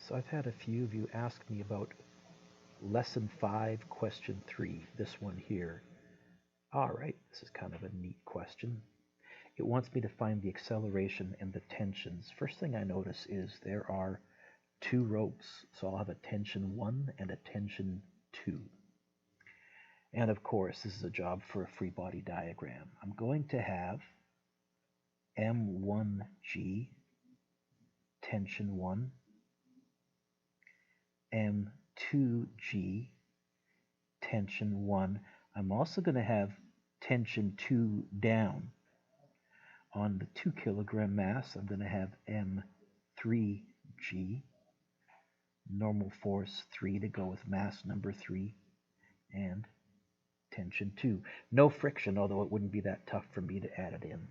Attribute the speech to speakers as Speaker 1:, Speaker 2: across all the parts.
Speaker 1: So I've had a few of you ask me about Lesson 5, Question 3, this one here. All right, this is kind of a neat question. It wants me to find the acceleration and the tensions. First thing I notice is there are two ropes, so I'll have a tension 1 and a tension 2. And of course, this is a job for a free body diagram. I'm going to have M1G, tension 1, M2G, tension 1. I'm also going to have tension 2 down. On the 2 kilogram mass, I'm going to have M3G, normal force 3 to go with mass number 3, and tension 2. No friction, although it wouldn't be that tough for me to add it in.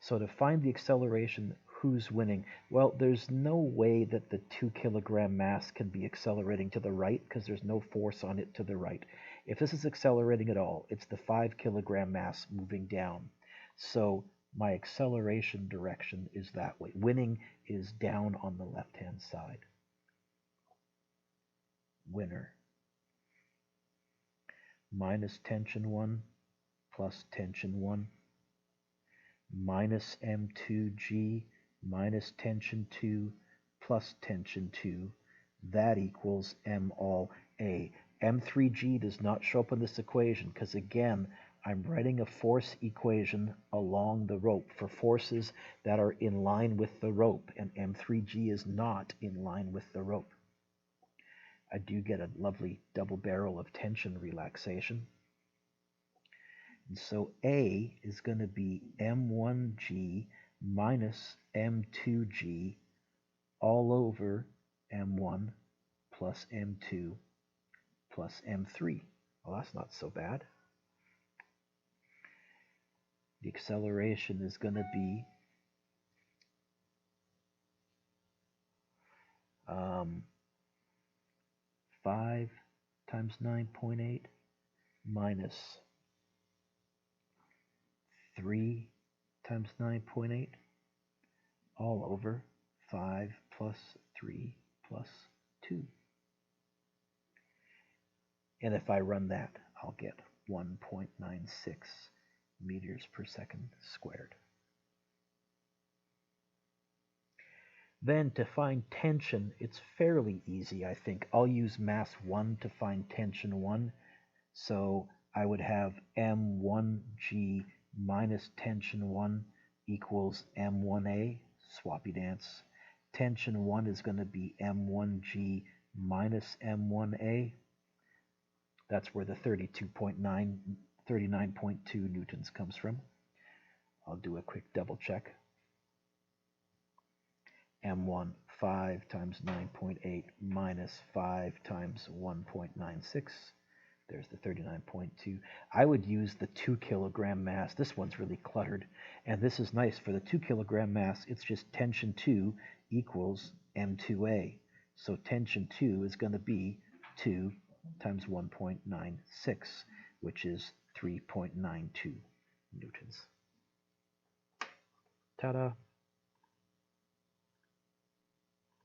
Speaker 1: So to find the acceleration, who's winning? Well, there's no way that the 2 kilogram mass can be accelerating to the right because there's no force on it to the right. If this is accelerating at all, it's the 5 kilogram mass moving down. So my acceleration direction is that way. Winning is down on the left-hand side. Winner. Minus tension 1 plus tension 1 minus M2G minus tension 2 plus tension 2. That equals M all A. M3G does not show up in this equation because, again, I'm writing a force equation along the rope for forces that are in line with the rope, and M3G is not in line with the rope. I do get a lovely double barrel of tension relaxation. And so A is going to be M1G minus M2G all over M1 plus M2 plus M3. Well, that's not so bad. The acceleration is going to be 5 times 9.8 minus 3 times 9.8 all over 5 plus 3 plus 2. And if I run that, I'll get 1.96 meters per second squared. Then to find tension, it's fairly easy, I think. I'll use mass 1 to find tension 1. So I would have M1G minus tension 1 equals M1A, swappy dance. Tension 1 is going to be M1G minus M1A. That's where the 39.2 newtons comes from. I'll do a quick double check. M1, 5 times 9.8 minus 5 times 1.96. There's the 39.2. I would use the 2 kilogram mass. This one's really cluttered. And this is nice. For the 2 kilogram mass, it's just tension 2 equals M2A. So tension 2 is going to be 2 times 1.96, which is 3.92 newtons. Ta-da!